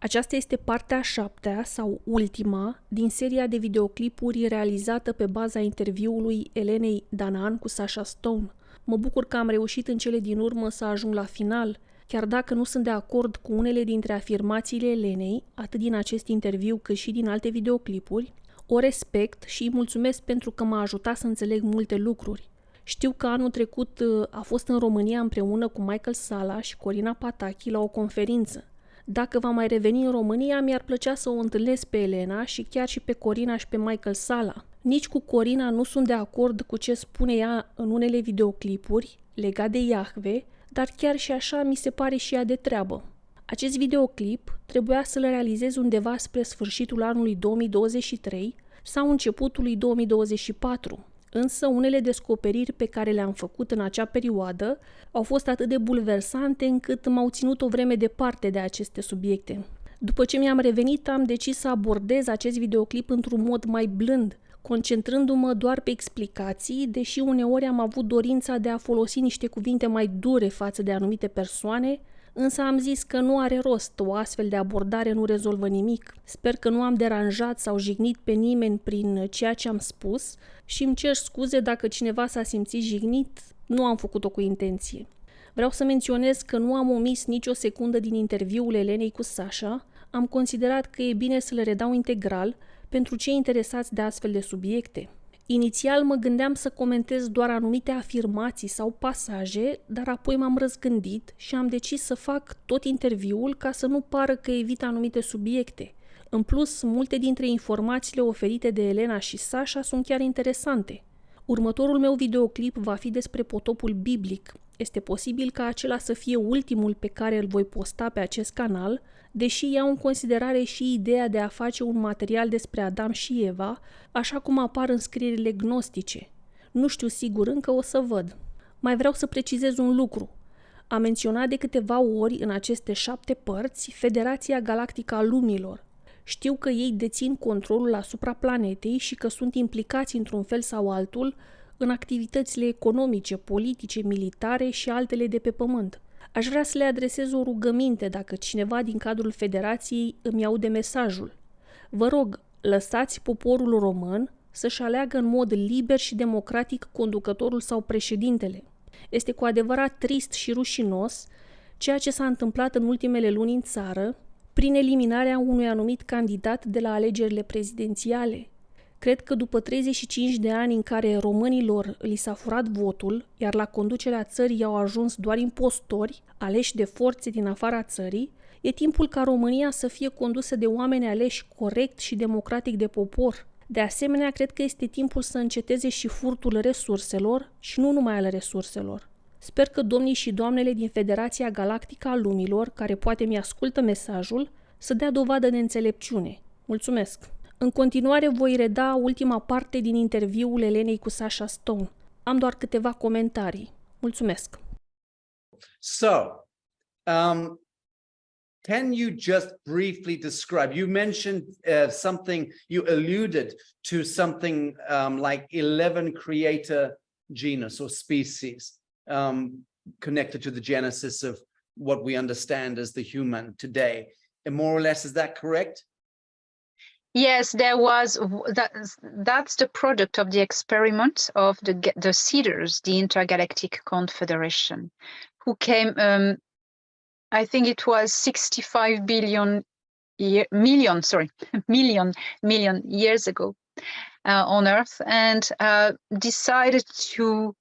Aceasta este partea a 7-a sau ultima din seria de videoclipuri realizată pe baza interviului Elenei Danaan cu Sacha. Mă bucur că am reușit în cele din urmă să ajung la final, chiar dacă nu sunt de acord cu unele dintre afirmațiile Elenei, atât din acest interviu cât și din alte videoclipuri. O respect și îi mulțumesc pentru că m-a ajutat să înțeleg multe lucruri. Știu că anul trecut a fost în România împreună cu Michael Sala și Corina Pataki la o conferință. Dacă va mai reveni în România, mi-ar plăcea să o întâlnesc pe Elena și chiar și pe Corina și pe Michael Sala. Nici cu Corina nu sunt de acord cu ce spune ea în unele videoclipuri legat de Iahve, dar chiar și așa mi se pare și ea de treabă. Acest videoclip trebuia să-l realizez undeva spre sfârșitul anului 2023 sau începutul lui 2024. Însă unele descoperiri pe care le-am făcut în acea perioadă au fost atât de bulversante încât m-au ținut o vreme departe de aceste subiecte. După ce mi-am revenit, am decis să abordez acest videoclip într-un mod mai blând, concentrându-mă doar pe explicații, deși uneori am avut dorința de a folosi niște cuvinte mai dure față de anumite persoane, însă am zis că nu are rost, o astfel de abordare nu rezolvă nimic. Sper că nu am deranjat sau jignit pe nimeni prin ceea ce am spus și îmi cer scuze dacă cineva s-a simțit jignit, nu am făcut-o cu intenție. Vreau să menționez că nu am omis nicio secundă din interviul Elenei cu Sacha, am considerat că e bine să le redau integral pentru cei interesați de astfel de subiecte. Inițial mă gândeam să comentez doar anumite afirmații sau pasaje, dar apoi m-am răzgândit și am decis să fac tot interviul ca să nu pară că evit anumite subiecte. În plus, multe dintre informațiile oferite de Elena și Sacha sunt chiar interesante. Următorul meu videoclip va fi despre potopul biblic. Este posibil ca acela să fie ultimul pe care îl voi posta pe acest canal, deși iau în considerare și ideea de a face un material despre Adam și Eva, așa cum apar în scrierile gnostice. Nu știu sigur, încă o să văd. Mai vreau să precizez un lucru. Am menționat de câteva ori în aceste 7 părți Federația Galactică a Lumilor. Știu că ei dețin controlul asupra planetei și că sunt implicați într-un fel sau altul în activitățile economice, politice, militare și altele de pe pământ. Aș vrea să le adresez o rugăminte dacă cineva din cadrul Federației îmi aude mesajul. Vă rog, lăsați poporul român să-și aleagă în mod liber și democratic conducătorul sau președintele. Este cu adevărat trist și rușinos ceea ce s-a întâmplat în ultimele luni în țară prin eliminarea unui anumit candidat de la alegerile prezidențiale. Cred că după 35 de ani în care românilor li s-a furat votul, iar la conducerea țării au ajuns doar impostori, aleși de forțe din afara țării, e timpul ca România să fie condusă de oameni aleși corect și democratic de popor. De asemenea, cred că este timpul să înceteze și furtul resurselor și nu numai ale resurselor. Sper că domnii și doamnele din Federația Galactică a Lumilor, care poate mi-ascultă mesajul, să dea dovadă de înțelepciune. Mulțumesc! În continuare voi reda ultima parte din interviul Elenei cu Sacha. Am doar câteva comentarii. Mulțumesc! So, can you just briefly describe, you mentioned something, you alluded to something like 11 creator genus or species connected to the genesis of what we understand as the human today. And more or less, is that correct? Yes, there was that's the product of the experiment of the Seeders, the Intergalactic Confederation, who came, I think it was 65 million years ago on Earth, and decided to...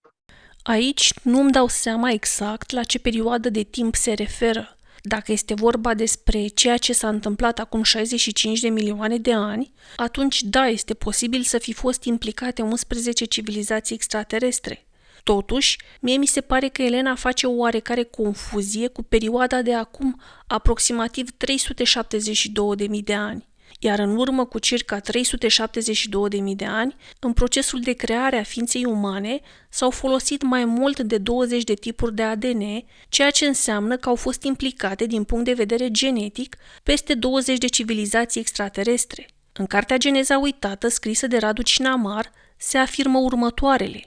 Aici nu-mi dau seama exact la ce perioadă de timp se referă. Dacă este vorba despre ceea ce s-a întâmplat acum 65 de milioane de ani, atunci da, este posibil să fi fost implicate 11 civilizații extraterestre. Totuși, mie mi se pare că Elena face o oarecare confuzie cu perioada de acum aproximativ 372.000 de ani. Iar în urmă cu circa 372.000 de ani, în procesul de creare a ființei umane s-au folosit mai mult de 20 de tipuri de ADN, ceea ce înseamnă că au fost implicate din punct de vedere genetic peste 20 de civilizații extraterestre. În cartea Geneza uitată, scrisă de Radu Cinamar, se afirmă următoarele.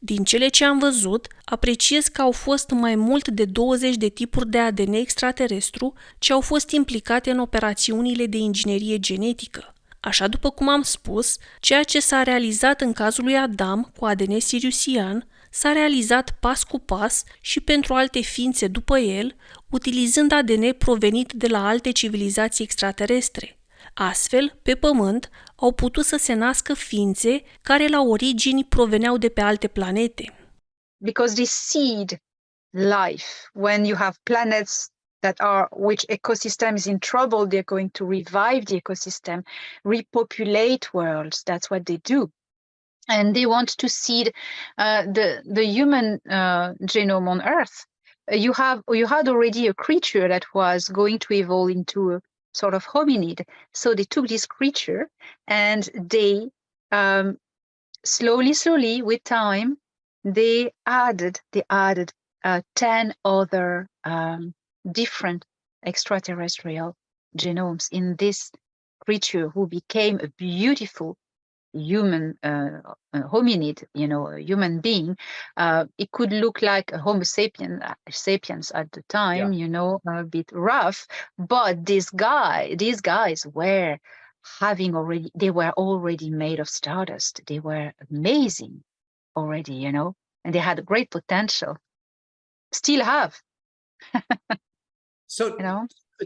Din cele ce am văzut, apreciez că au fost mai mult de 20 de tipuri de ADN extraterestru ce au fost implicate în operațiunile de inginerie genetică. Așa după cum am spus, ceea ce s-a realizat în cazul lui Adam cu ADN siriusian s-a realizat pas cu pas și pentru alte ființe după el, utilizând ADN provenit de la alte civilizații extraterestre. Astfel, pe Pământ, au putut să se nască ființe care la origini proveneau de pe alte planete. Because this seed life, when you have planets which ecosystem is in trouble, they're going to revive the ecosystem, repopulate worlds. That's what they do. And they want to seed the human genome on Earth. You had already a creature that was going to evolve into a sort of hominid. So they took this creature and they slowly with time they added 10 other different extraterrestrial genomes in this creature, who became a beautiful human hominid, a human being. It could look like a Homo sapiens at the time, a bit rough, but these guys were they were already made of stardust. They were amazing already, and they had great potential. Still have. So,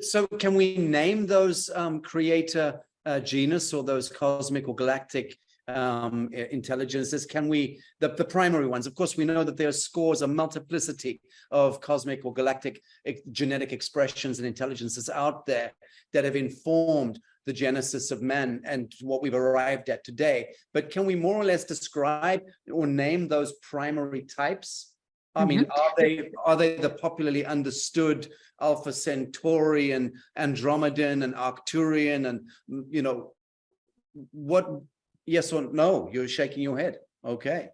so can we name those creator genus or those cosmic or galactic intelligences? Can we, the primary ones? Of course, we know that there are scores, a multiplicity of cosmic or galactic genetic expressions and intelligences out there that have informed the genesis of man and what we've arrived at today. But can we more or less describe or name those primary types? I mean, are they the popularly understood Alpha Centauri and Andromedan and Arcturian and, what? Yes or no? You're shaking your head. Okay.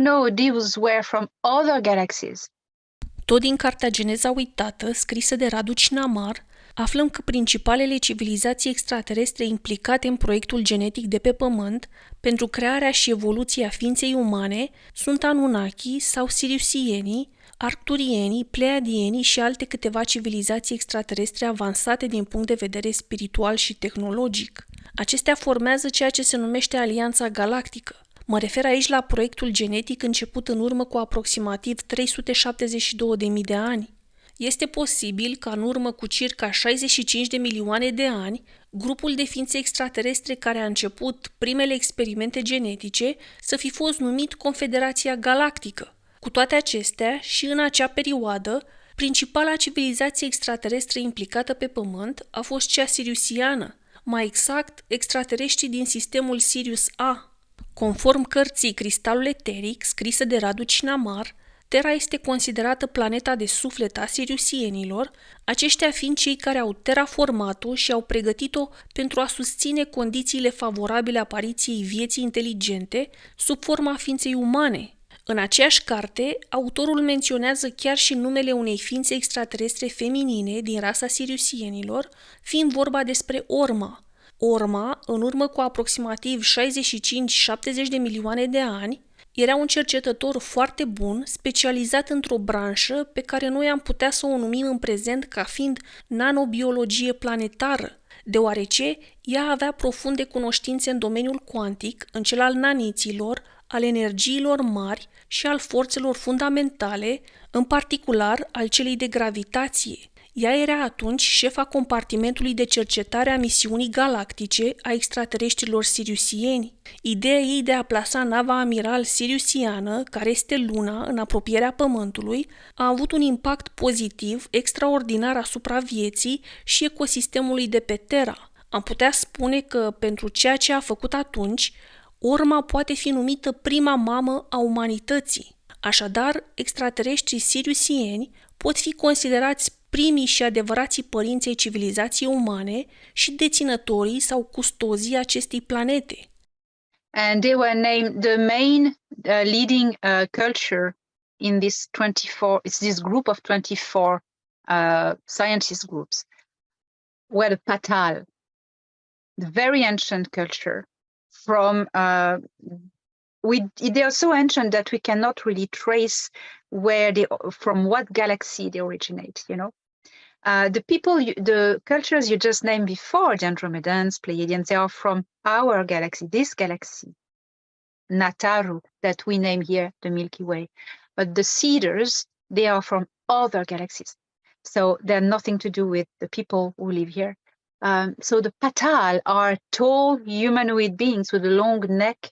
No. These were from other galaxies. Tot din cartea Geneza uitată, scrisă de Radu Cinamar, aflăm că principalele civilizații extraterestre implicate în proiectul genetic de pe Pământ pentru crearea și evoluția ființei umane sunt Anunnaki sau Siriusienii, Arcturienii, Pleiadienii și alte câteva civilizații extraterestre avansate din punct de vedere spiritual și tehnologic. Acestea formează ceea ce se numește Alianța Galactică. Mă refer aici la proiectul genetic început în urmă cu aproximativ 372.000 de ani. Este posibil ca în urmă cu circa 65 de milioane de ani, grupul de ființe extraterestre care a început primele experimente genetice să fi fost numit Confederația Galactică. Cu toate acestea, și în acea perioadă, principala civilizație extraterestră implicată pe Pământ a fost cea siriusiană, mai exact extraterestrii din sistemul Sirius A. Conform cărții Cristalul Eteric, scrisă de Radu Cinamar, Terra este considerată planeta de suflet a siriusienilor, aceștia fiind cei care au terraformat-o și au pregătit-o pentru a susține condițiile favorabile apariției vieții inteligente sub forma ființei umane. În aceeași carte, autorul menționează chiar și numele unei ființe extraterestre feminine din rasa siriusienilor, fiind vorba despre Orma. Orma, în urmă cu aproximativ 65-70 de milioane de ani, era un cercetător foarte bun, specializat într-o branșă pe care noi am putea să o numim în prezent ca fiind nanobiologie planetară, deoarece ea avea profunde cunoștințe în domeniul cuantic, în cel al naniților, al energiilor mari și al forțelor fundamentale, în particular al celei de gravitație. Ea era atunci șefa compartimentului de cercetare a misiunii galactice a extraterestrilor siriusieni. Ideea ei de a plasa nava amiral siriusiană, care este Luna, în apropierea Pământului, a avut un impact pozitiv, extraordinar asupra vieții și ecosistemului de pe Terra. Am putea spune că, pentru ceea ce a făcut atunci, Orma poate fi numită prima mamă a umanității. Așadar, extraterestrii siriusieni pot fi considerați primii și adevărații părinți ai civilizației umane și deținătorii sau custozii acestei planete. And they were named the main leading culture in this group of 24 scientist groups were the Patal, the very ancient culture from they are so ancient that we cannot really trace from what galaxy they originate, you know. The cultures you just named before, the Andromedans, Pleiadians, they are from our galaxy, this galaxy, Nataru, that we name here the Milky Way. But the Cedars, they are from other galaxies. So they're nothing to do with the people who live here. So the Patal are tall humanoid beings with a long neck.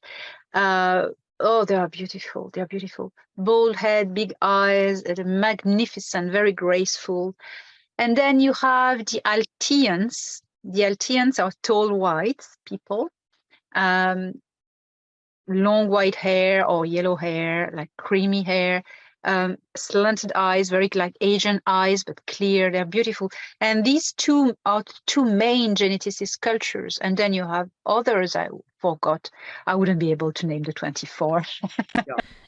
Oh, they are beautiful. They are beautiful. Bald head, big eyes, magnificent, very graceful. And then you have the Alteans. The Alteans are tall white people. Long white hair or yellow hair, like creamy hair, slanted eyes, very like Asian eyes, but clear. They're beautiful. And these two are two main geneticist cultures. And then you have others I forgot. I wouldn't be able to name the 24.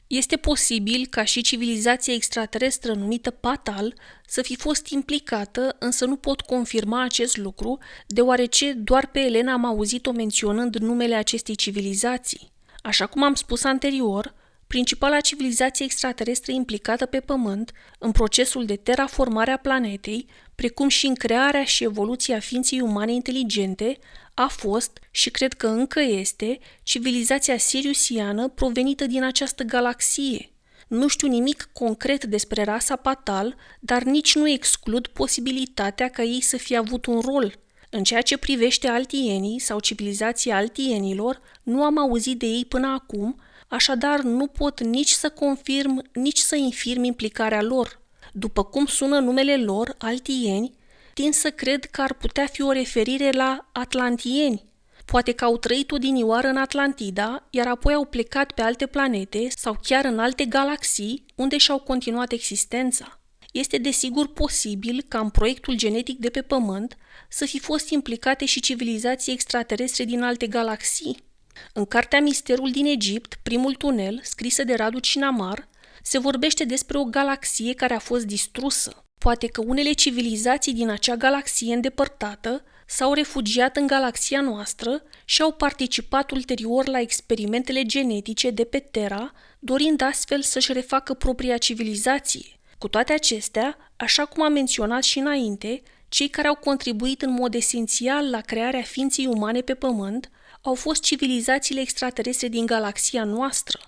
Este posibil ca și civilizația extraterestră numită Patal să fi fost implicată, însă nu pot confirma acest lucru, deoarece doar pe Elena am auzit-o menționând numele acestei civilizații. Așa cum am spus anterior, principala civilizație extraterestră implicată pe Pământ în procesul de terraformare a planetei, precum și în crearea și evoluția ființei umane inteligente, a fost, și cred că încă este, civilizația siriusiană provenită din această galaxie. Nu știu nimic concret despre rasa Patal, dar nici nu exclud posibilitatea ca ei să fie avut un rol. În ceea ce privește altienii sau civilizația altienilor, nu am auzit de ei până acum, așadar nu pot nici să confirm, nici să infirm implicarea lor. După cum sună numele lor, altieni, tind să cred că ar putea fi o referire la atlantieni. Poate că au trăit odinioară în Atlantida, iar apoi au plecat pe alte planete sau chiar în alte galaxii, unde și-au continuat existența. Este desigur posibil ca în proiectul genetic de pe Pământ să fi fost implicate și civilizații extraterestre din alte galaxii. În cartea Misterul din Egipt, primul tunel, scrisă de Radu Cinamar, se vorbește despre o galaxie care a fost distrusă. Poate că unele civilizații din acea galaxie îndepărtată s-au refugiat în galaxia noastră și au participat ulterior la experimentele genetice de pe Terra, dorind astfel să-și refacă propria civilizație. Cu toate acestea, așa cum am menționat și înainte, cei care au contribuit în mod esențial la crearea ființei umane pe Pământ au fost civilizațiile extraterestre din galaxia noastră.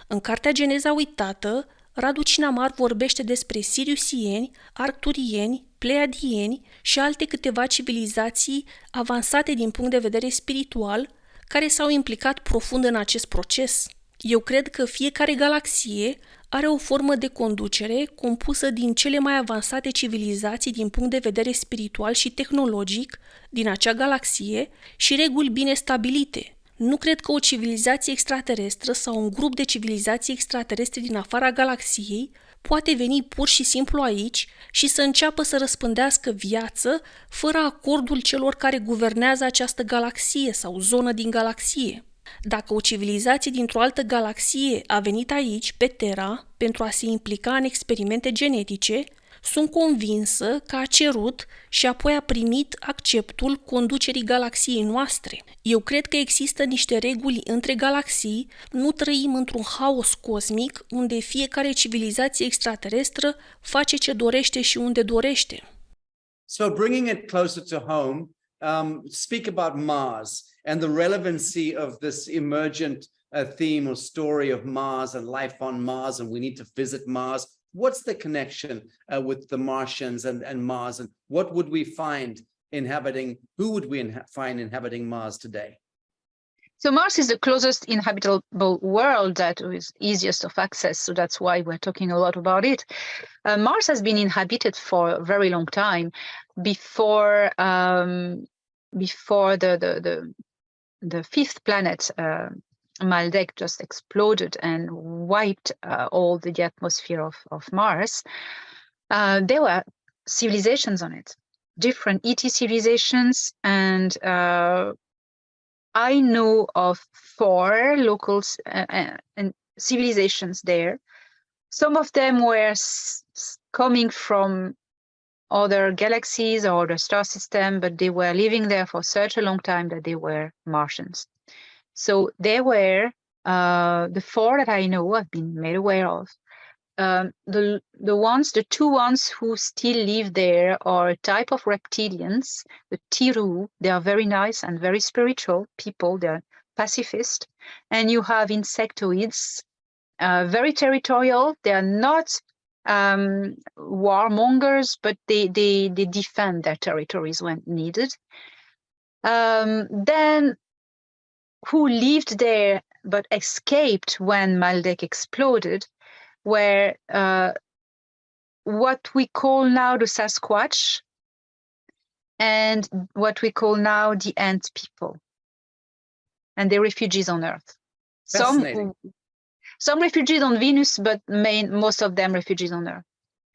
În cartea Geneza uitată, Radu Cinamar vorbește despre siriusieni, arcturieni, pleiadieni și alte câteva civilizații avansate din punct de vedere spiritual, care s-au implicat profund în acest proces. Eu cred că fiecare galaxie are o formă de conducere compusă din cele mai avansate civilizații din punct de vedere spiritual și tehnologic din acea galaxie și reguli bine stabilite. Nu cred că o civilizație extraterestră sau un grup de civilizații extraterestre din afara galaxiei poate veni pur și simplu aici și să înceapă să răspândească viață fără acordul celor care guvernează această galaxie sau zonă din galaxie. Dacă o civilizație dintr-o altă galaxie a venit aici, pe Terra, pentru a se implica în experimente genetice, sunt convinsă că a cerut și apoi a primit acceptul conducerii galaxiei noastre. Eu cred că există niște reguli între galaxii, nu trăim într-un haos cosmic unde fiecare civilizație extraterestră face ce dorește și unde dorește. So bringing it closer to home, speak about Mars and the relevancy of this emergent theme or story of Mars and life on Mars, and we need to visit Mars. What's the connection with the Martians and Mars, and what would we find inhabiting? Who would we find inhabiting Mars today? So Mars is the closest inhabitable world that is easiest of access. So that's why we're talking a lot about it. Mars has been inhabited for a very long time before the fifth planet, Maldek, just exploded and wiped all the atmosphere of Mars. There were civilizations on it, different ET civilizations, and I know of 4 local and civilizations there. Some of them were coming from other galaxies or the star system, but they were living there for such a long time that they were Martians. So they were The 4 that I know I've been made aware of. The two ones who still live there are a type of reptilians, the Tiru. They are very nice and very spiritual people. They're pacifist. And you have insectoids, very territorial. They are not warmongers, but they defend their territories when needed. Then who lived there but escaped when Maldek exploded were what we call now the Sasquatch and what we call now the Ant people. And they're refugees on Earth. Some refugees on Venus, but most of them refugees on Earth.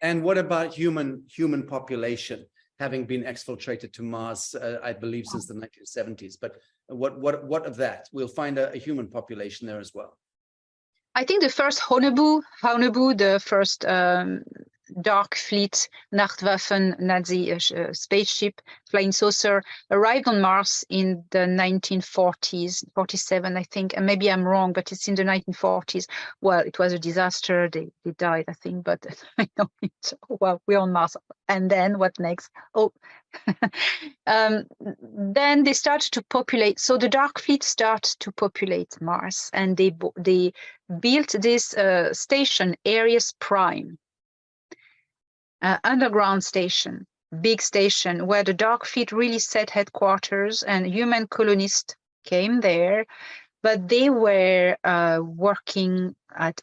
And what about human population having been exfiltrated to Mars, I believe, since the 1970s? But what of that? We'll find a human population there as well. I think the first Haunebu, the first Dark Fleet Nachtwaffen Nazi spaceship, flying saucer, arrived on Mars in the 1940s, 47, I think. And maybe I'm wrong, but it's in the 1940s. Well, it was a disaster. They died, I think. But well, we're on Mars. And then what next? Oh, then they started to populate. So the Dark Fleet started to populate Mars, and they built this station, Aries Prime. Underground station, big station, where the Dark Fleet really set headquarters, and human colonists came there, but they were working at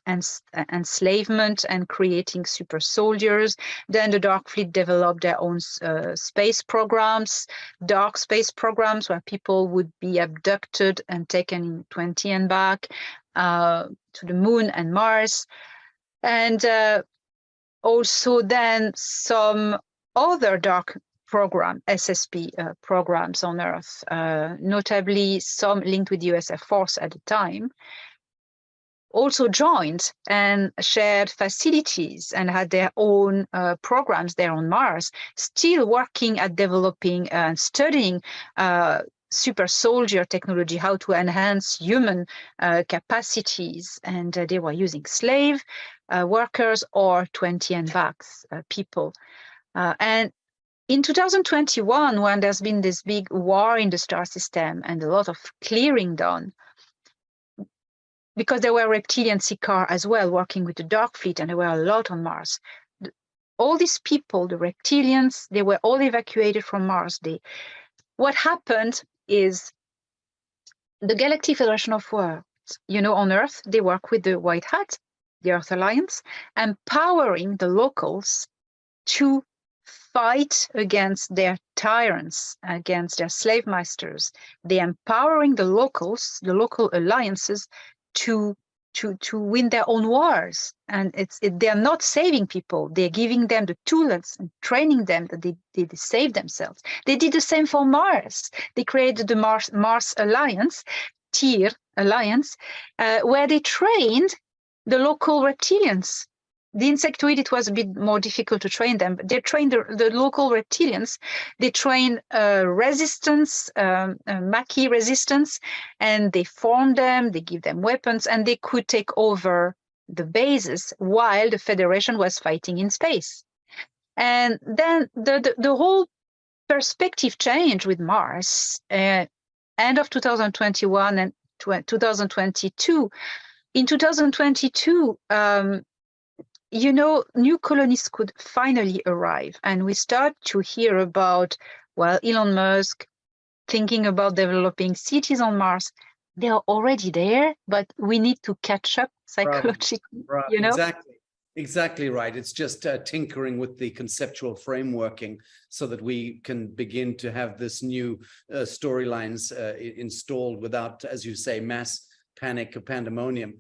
enslavement and creating super soldiers. Then the Dark Fleet developed their own space programs, dark space programs, where people would be abducted and taken in 20 and back to the moon and Mars. And also then some other dark program, SSP programs on Earth, notably some linked with the US Air Force at the time, also joined and shared facilities and had their own programs there on Mars, still working at developing and studying super soldier technology, how to enhance human capacities. And they were using slave workers or 20 and backs people. And in 2021, when there's been this big war in the star system and a lot of clearing done, because there were reptilian Sikaar as well working with the Dark Fleet, and there were a lot on Mars. All these people, the reptilians, they were all evacuated from Mars. What happened is the Galactic Federation of Worlds, on Earth, they work with the White Hat, the Earth Alliance, empowering the locals to fight against their tyrants, against their slave masters. They're empowering the locals, the local alliances, to win their own wars. And they're not saving people. They're giving them the tools and training them that they save themselves. They did the same for Mars. They created the Mars Alliance, Tyr Alliance, where they trained the local reptilians. The insectoid, it was a bit more difficult to train them, but they trained the local reptilians. They trained resistance, Maquis resistance, and they formed them, they give them weapons, and they could take over the bases while the Federation was fighting in space. And then the whole perspective changed with Mars, end of 2021 and 2022. In 2022, new colonists could finally arrive, and we start to hear about, Elon Musk thinking about developing cities on Mars. They are already there, but we need to catch up psychologically. Right. Exactly right. It's just tinkering with the conceptual frameworking so that we can begin to have this new storylines installed without, as you say, mass panic or pandemonium.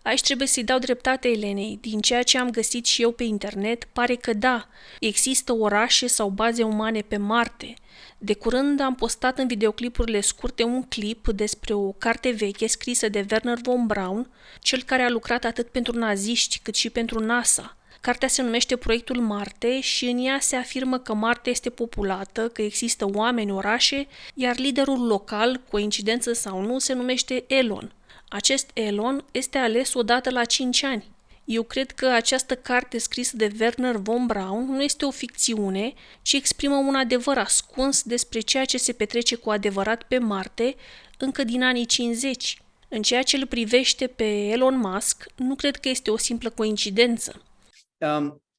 Aici trebuie să-i dau dreptate Elenei. Din ceea ce am găsit și eu pe internet, pare că da, există orașe sau baze umane pe Marte. De curând am postat în videoclipurile scurte un clip despre o carte veche scrisă de Wernher von Braun, cel care a lucrat atât pentru naziști cât și pentru NASA. Cartea se numește Proiectul Marte și în ea se afirmă că Marte este populată, că există oameni, orașe, iar liderul local, coincidență sau nu, se numește Elon. Acest Elon este ales odată la 5 ani. Eu cred că această carte scrisă de Werner von Braun nu este o ficțiune, ci exprimă un adevăr ascuns despre ceea ce se petrece cu adevărat pe Marte încă din anii 50. În ceea ce îl privește pe Elon Musk, nu cred că este o simplă coincidență.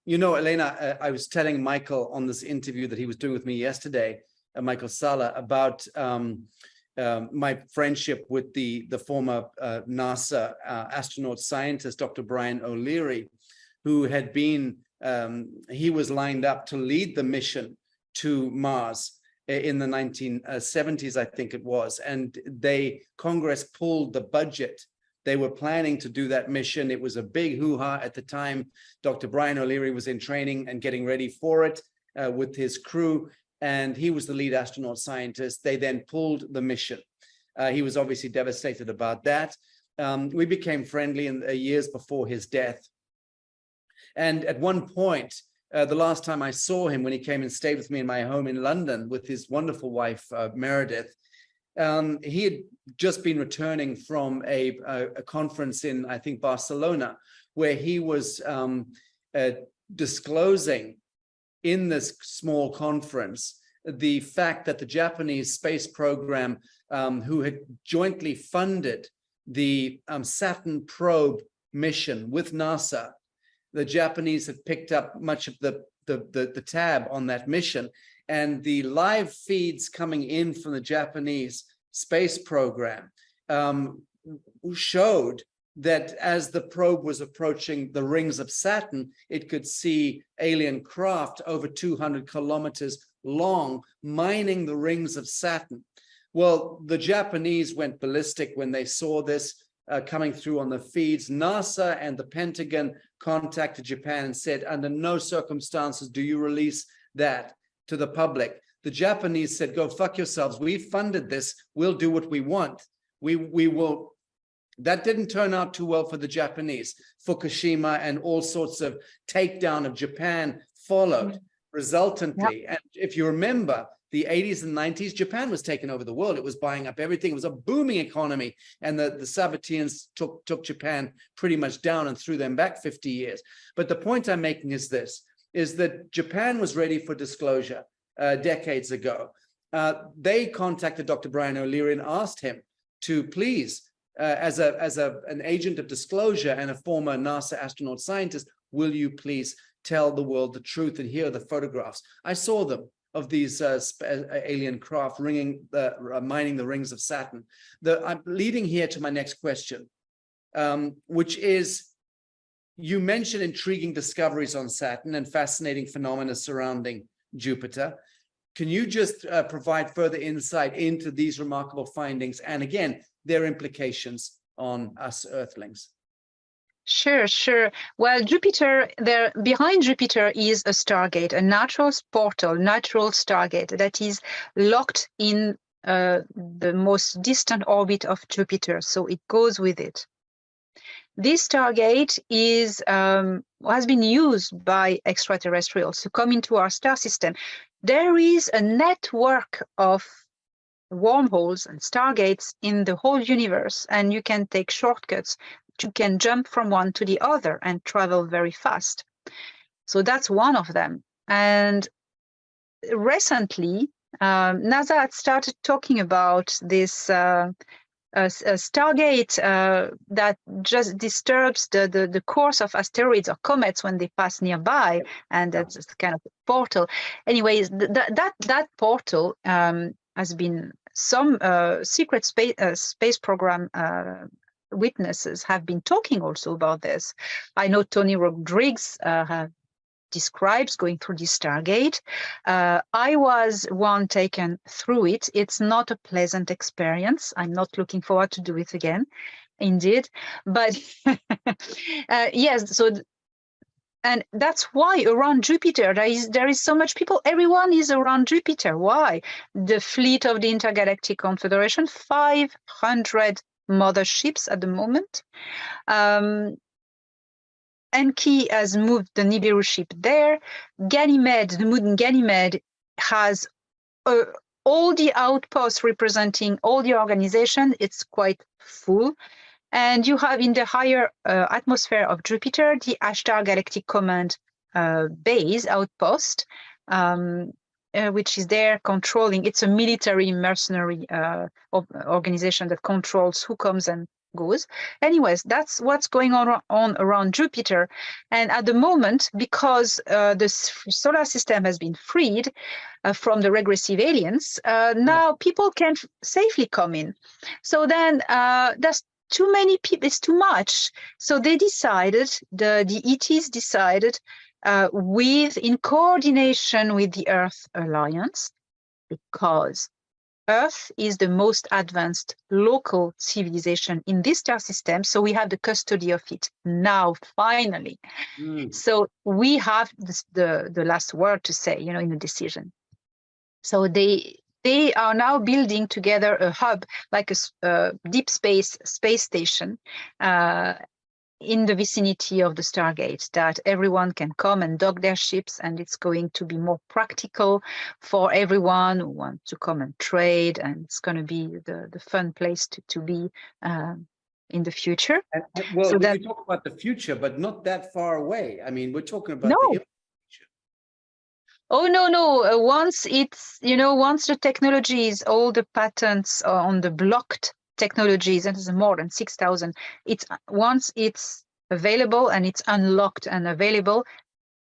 You know, Elena, I was telling Michael on this interview that he was doing with me yesterday, Michael Sala, about my friendship with the former NASA astronaut scientist, Dr. Brian O'Leary, who had been, he was lined up to lead the mission to Mars in the 1970s, I think it was, and Congress pulled the budget. They were planning to do that mission. It was a big hoo-ha at the time. Dr. Brian O'Leary was in training and getting ready for it with his crew, and he was the lead astronaut scientist. They then pulled the mission. He was obviously devastated about that. We became friendly in years before his death. And at one point, the last time I saw him, when he came and stayed with me in my home in London with his wonderful wife, Meredith, he had just been returning from a conference in, I think, Barcelona, where he was disclosing in this small conference the fact that the Japanese space program, who had jointly funded the Saturn probe mission with NASA, the Japanese had picked up much of the tab on that mission, and the live feeds coming in from the Japanese space program showed that as the probe was approaching the rings of Saturn, it could see alien craft over 200 kilometers long mining the rings of Saturn. Well, the Japanese went ballistic when they saw this coming through on the feeds. NASA and the Pentagon contacted Japan and said, under no circumstances do you release that to the public. The Japanese said, go fuck yourselves. We funded this. We'll do what we want. We will. That didn't turn out too well for the Japanese. Fukushima and all sorts of takedown of Japan followed resultantly. Yep. And if you remember, the 80s and 90s, Japan was taking over the world. It was buying up everything. It was a booming economy. And the Sabbateans took Japan pretty much down and threw them back 50 years. But the point I'm making is this, is that Japan was ready for disclosure decades ago. They contacted Dr. Brian O'Leary and asked him to please, as an agent of disclosure and a former NASA astronaut scientist, will you please tell the world the truth? And here are the photographs. I saw them of these alien craft mining the rings of Saturn. I'm leading here to my next question, which is, you mentioned intriguing discoveries on Saturn and fascinating phenomena surrounding Jupiter. Can you just provide further insight into these remarkable findings and, again, their implications on us Earthlings? Sure. Well, Jupiter, behind Jupiter is a stargate, a natural portal, natural stargate that is locked in the most distant orbit of Jupiter, so it goes with it. This stargate has been used by extraterrestrials to come into our star system. There is a network of wormholes and stargates in the whole universe, and you can take shortcuts. You can jump from one to the other and travel very fast. So that's one of them. And recently, NASA had started talking about this a stargate that just disturbs the course of asteroids or comets when they pass nearby, and that's kind of a portal. Anyways, that portal has been some secret space program witnesses have been talking also about this. I know Tony Rodriguez describes going through this stargate. I was one taken through it. It's not a pleasant experience. I'm not looking forward to do it again, indeed. But yes, so and that's why around Jupiter there is so much people. Everyone is around Jupiter. Why? The fleet of the Intergalactic Confederation, 500 motherships at the moment. Enki has moved the Nibiru ship there. Ganymede, the moon Ganymede, has all the outposts representing all the organization. It's quite full. And you have in the higher atmosphere of Jupiter, the Ashtar Galactic Command base outpost, which is there controlling. It's a military mercenary organization that controls who comes and goes. Anyways, that's what's going on around Jupiter. And at the moment, because the solar system has been freed from the regressive aliens, now people can safely come in. So then there's too many people, it's too much. So they decided, the ETs decided, in coordination with the Earth Alliance, because Earth is the most advanced local civilization in this star system. So we have the custody of it now, finally. So we have the last word to say, in the decision. So they are now building together a hub, like a deep space station, in the vicinity of the Stargate, that everyone can come and dock their ships, and it's going to be more practical for everyone who wants to come and trade, and it's going to be the fun place to be in the future. Well, we talk about the future, but not that far away. I mean, we're talking about the future. Oh, no. Once once the technologies, all the patents on the blocked technologies, and there's more than 6,000, once it's available and it's unlocked and available,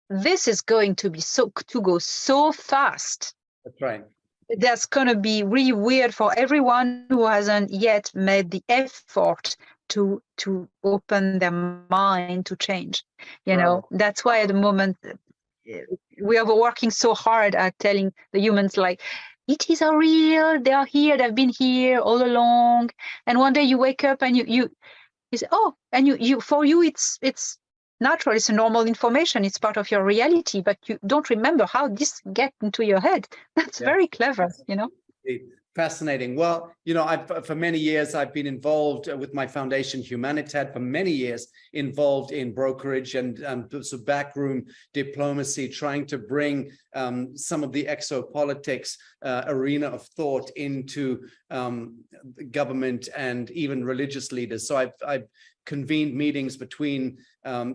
this is going to go so fast. That's right. That's going to be really weird for everyone who hasn't yet made the effort to open their mind to change. That's why at the moment we are working so hard at telling the humans, like, ETs are real, they are here, they've been here all along. And one day you wake up and you say, oh, and you for you it's natural, it's a normal information, it's part of your reality, but you don't remember how this get into your head. That's very clever, Fascinating. Well, for many years, I've been involved with my foundation, Humanitat, for many years, involved in brokerage and so backroom diplomacy, trying to bring some of the exopolitics arena of thought into government and even religious leaders. So I've convened meetings between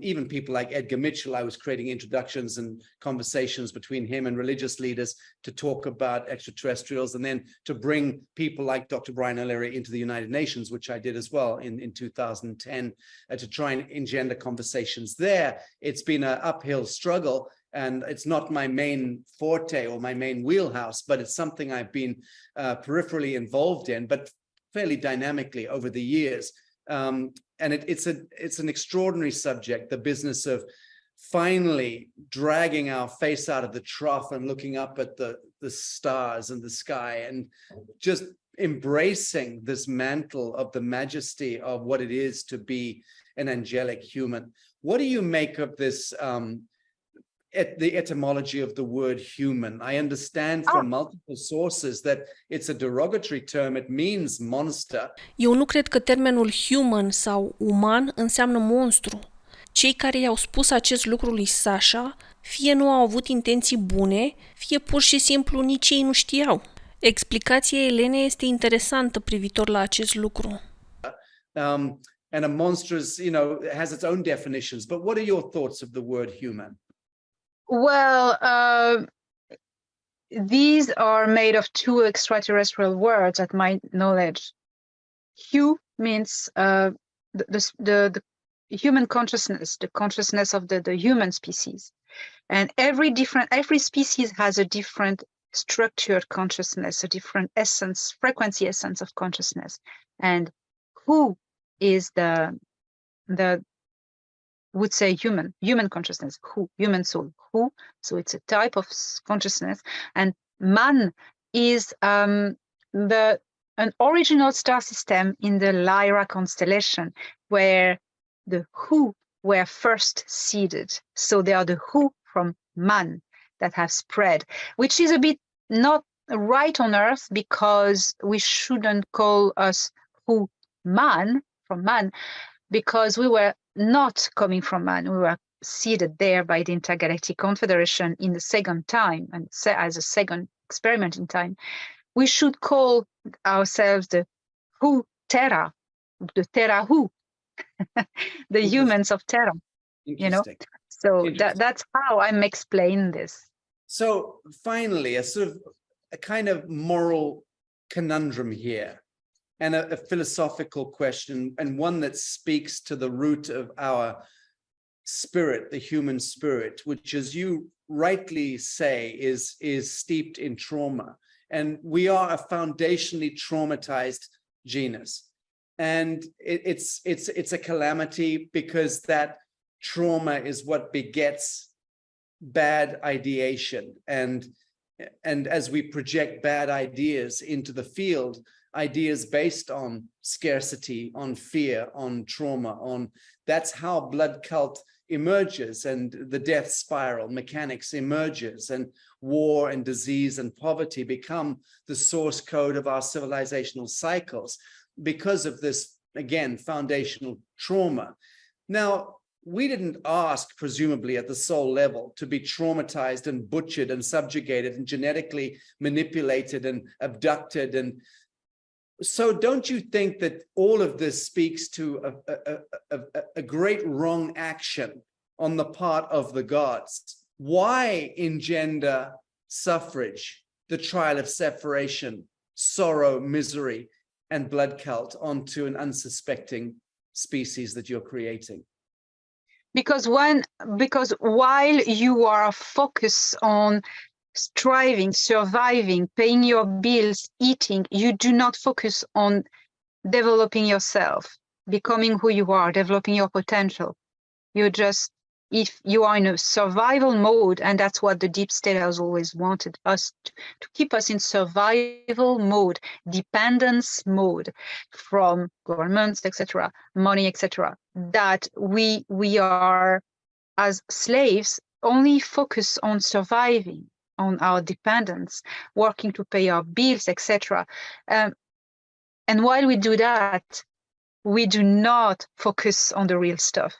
even people like Edgar Mitchell. I was creating introductions and conversations between him and religious leaders to talk about extraterrestrials, and then to bring people like Dr. Brian O'Leary into the United Nations, which I did as well in 2010, to try and engender conversations there. It's been an uphill struggle, and it's not my main forte or my main wheelhouse, but it's something I've been peripherally involved in, but fairly dynamically over the years. And it's an extraordinary subject, the business of finally dragging our face out of the trough and looking up at the stars and the sky, and just embracing this mantle of the majesty of what it is to be an angelic human. What do you make of this, the etymology of the word human? I understand from multiple sources that it's a derogatory term. It means monster. Eu nu cred că termenul human sau uman înseamnă monstru. Cei care i-au spus acest lucru lui Sacha fie nu au avut intenții bune, fie pur și simplu nici ei nu știau. Explicația Elenei este interesantă privitor la acest lucru. And a monstrous, has its own definitions. But what are your thoughts of the word human? Well, these are made of two extraterrestrial words, at my knowledge. Hu means the human consciousness, the consciousness of the human species, and every species has a different structured consciousness, a different frequency essence of consciousness. And Hu is the would say human consciousness, human soul, so it's a type of consciousness. And Man is an original star system in the Lyra constellation, where the Hu were first seeded. So they are the Hu from Man that have spread, which is a bit not right on Earth, because we shouldn't call us Hu Man from Man, because we were not coming from Man. We were seeded there by the Intergalactic Confederation in the second time, and as a second experiment in time. We should call ourselves the Hu Terra, the Terra who, the humans of Terra, you know. Interesting. So that's how I'm explaining this. So finally, a kind of moral conundrum here, and a philosophical question, and one that speaks to the root of our spirit, the human spirit, which, as you rightly say, is steeped in trauma. And we are a foundationally traumatized genus. And it's a calamity, because that trauma is what begets bad ideation. And as we project bad ideas into the field, ideas based on scarcity, on fear, on trauma, that's how blood cult emerges, and the death spiral mechanics emerges, and war and disease and poverty become the source code of our civilizational cycles because of this, again, foundational trauma. Now, we didn't ask, presumably at the soul level, to be traumatized and butchered and subjugated and genetically manipulated and abducted. And so don't you think that all of this speaks to a great wrong action on the part of the gods? Why engender suffrage, the trial of separation, sorrow, misery, and blood cult onto an unsuspecting species that you're creating? Because while you are focused on striving, surviving, paying your bills, eating, you do not focus on developing yourself, becoming who you are, developing your potential. You just, if you are in a survival mode, and that's what the deep state has always wanted us to keep us in survival mode, dependence mode from governments, etc., money, etc., that we are, as slaves, only focus on surviving, on our dependence, working to pay our bills, etc. And while we do that, we do not focus on the real stuff.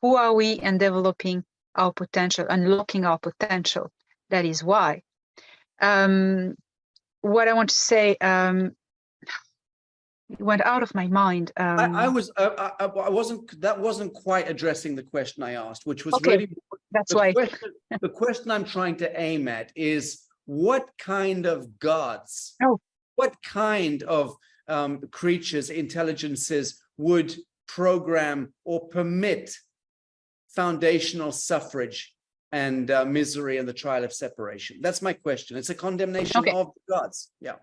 Who are we, and developing our potential, unlocking our potential. That is why. What I want to say, it went out of my mind. I wasn't, that wasn't quite addressing the question I asked, which was okay, really that's why. The question I'm trying to aim at is, what kind of gods, what kind of creatures, intelligences would program or permit foundational suffrage and misery and the trial of separation? That's my question. It's a condemnation of the gods. Yeah.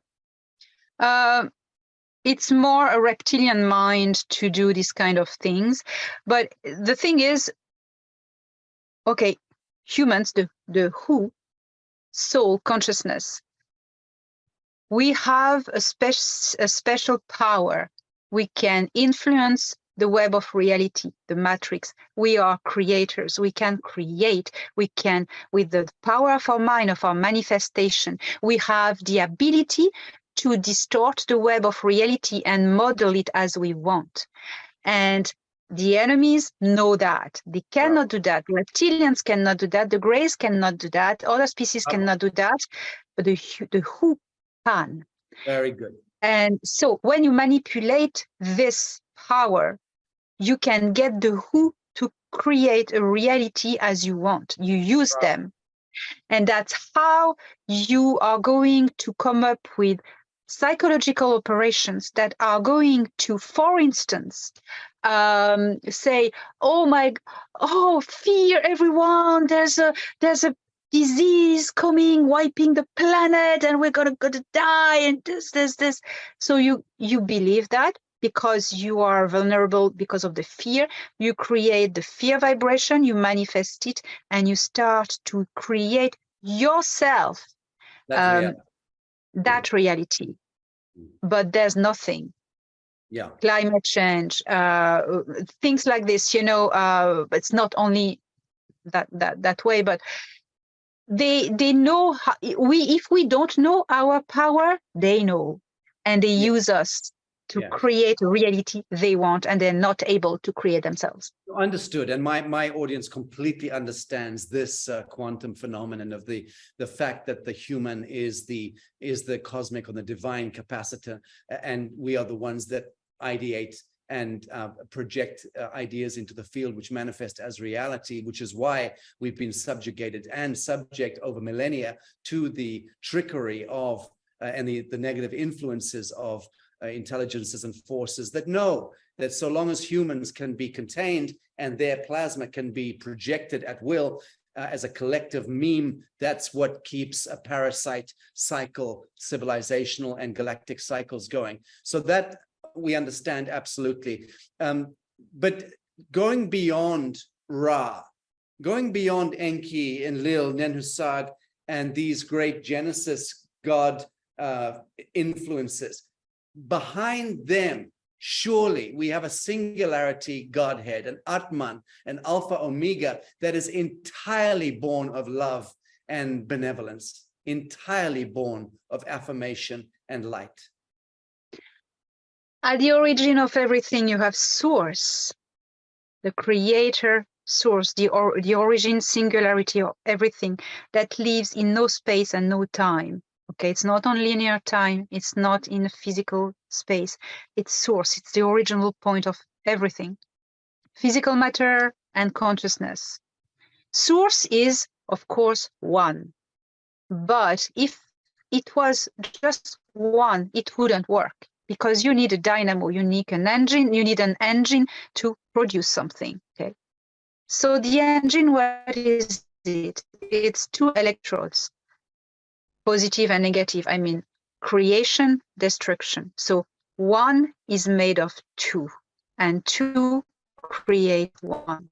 It's more a reptilian mind to do these kind of things. But the thing is, okay, humans, the who, soul, consciousness, we have a special power. We can influence the web of reality, the matrix. We are creators. We can create. We can, with the power of our mind, of our manifestation, we have the ability to distort the web of reality and model it as we want. And the enemies know that. They cannot do that. Reptilians cannot do that. The Greys cannot do that. Other species cannot do that. But the who can. Very good. And so when you manipulate this power, you can get the who to create a reality as you want. You use them. And that's how you are going to come up with psychological operations that are going to, for instance, say, fear everyone, there's a disease coming, wiping the planet, and we're gonna die, and this. So you believe that because you are vulnerable because of the fear. You create the fear vibration, you manifest it, and you start to create yourself that reality. But there's nothing. Climate change, things like this, it's not only that way, but they know how, if we don't know our power, they know, and they use us to create a reality they want, and they're not able to create themselves. Understood. And my audience completely understands this quantum phenomenon of the fact that the human is the cosmic or the divine capacitor, and we are the ones that ideate and project ideas into the field which manifest as reality, which is why we've been subjugated and subject over millennia to the trickery of and the negative influences of intelligences and forces that know that so long as humans can be contained and their plasma can be projected at will as a collective meme, that's what keeps a parasite cycle, civilizational and galactic cycles going. So that we understand absolutely. But going beyond Ra, going beyond Enki, Enlil, Nenhusag, and these great Genesis God influences, behind them, surely we have a singularity Godhead, an Atman, an Alpha Omega that is entirely born of love and benevolence, entirely born of affirmation and light. At the origin of everything, you have source, the creator source, the origin singularity of everything that lives in no space and no time. Okay, it's not on linear time, it's not in a physical space, it's source, it's the original point of everything. Physical matter and consciousness. Source is, of course, one. But if it was just one, it wouldn't work, because you need a dynamo, you need an engine to produce something. Okay. So the engine, what is it? It's two electrodes, positive and negative. I mean, creation, destruction. So one is made of two, and two create one.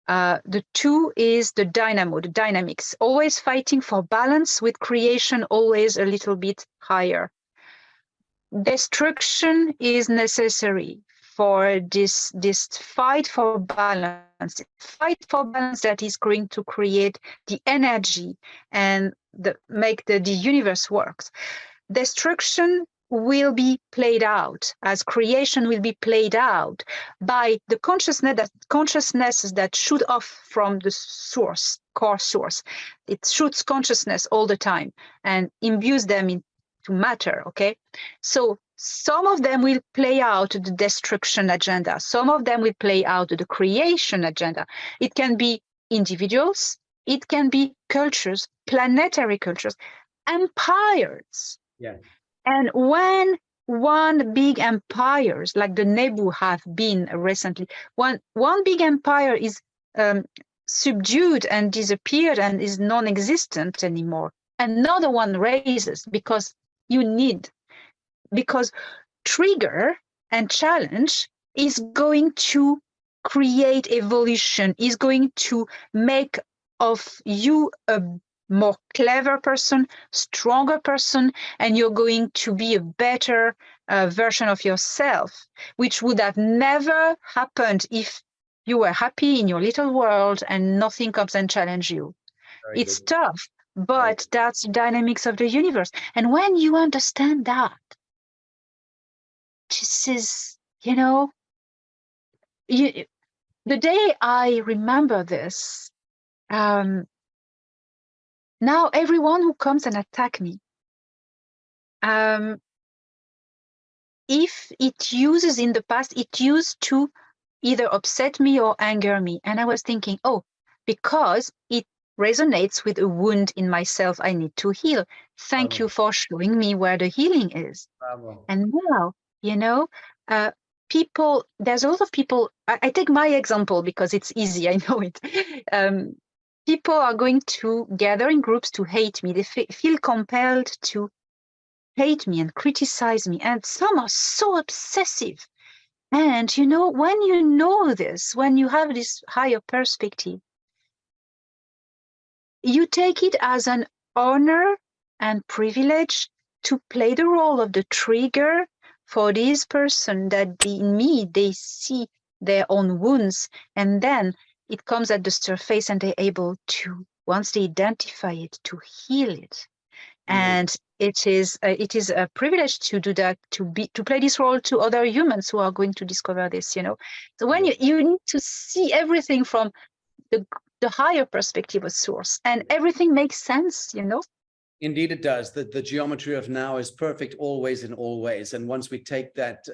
The two is the dynamo, the dynamics, always fighting for balance, with creation always a little bit higher. Destruction is necessary for this fight for balance that is going to create the energy and make the universe works. Destruction will be played out as creation will be played out by the consciousnesses that shoot off from the source, core source. It shoots consciousness all the time and imbues them into matter. Okay, so some of them will play out the destruction agenda, some of them will play out the creation agenda. It can be individuals, it can be cultures, planetary cultures, empires. Yeah. And when one big empires, like the Nebu have been recently, one big empire is subdued and disappeared and is non-existent anymore, another one raises, because trigger and challenge is going to create evolution, is going to make of you a more clever person, stronger person, and you're going to be a better version of yourself, which would have never happened if you were happy in your little world and nothing comes and challenges you. Very It's good. tough, but that's the dynamics of the universe. And when you understand that, this is, the day I remember this, now everyone who comes and attack me, if it uses in the past, it used to either upset me or anger me. And I was thinking, oh, because it resonates with a wound in myself I need to heal. Thank you for showing me where the healing is. Bravo. And now, people, there's a lot of people, I take my example because it's easy, I know it. People are going to gather in groups to hate me. They feel compelled to hate me and criticize me. And some are so obsessive. And, when you know this, when you have this higher perspective, you take it as an honor and privilege to play the role of the trigger for this person that in me, they see their own wounds, and then it comes at the surface and they're able to, once they identify it, to heal it. And it is a privilege to do that, to play this role to other humans who are going to discover this. So when you need to see everything from the higher perspective of source, and everything makes sense. Indeed, it does. The geometry of now is perfect always in all ways. And once we take that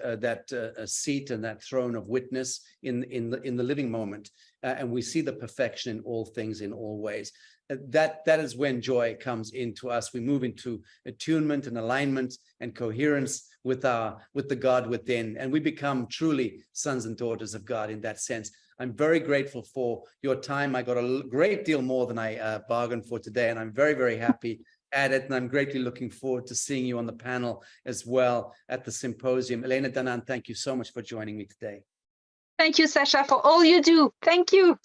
seat and that throne of witness in the living moment, and we see the perfection in all things in all ways, that is when joy comes into us. We move into attunement and alignment and coherence with the God within, and we become truly sons and daughters of God in that sense. I'm very grateful for your time. I got a great deal more than I bargained for today, and I'm very, very happy at it. And I'm greatly looking forward to seeing you on the panel as well at the symposium. Elena Danaan, thank you so much for joining me today. Thank you, Sacha, for all you do. Thank you.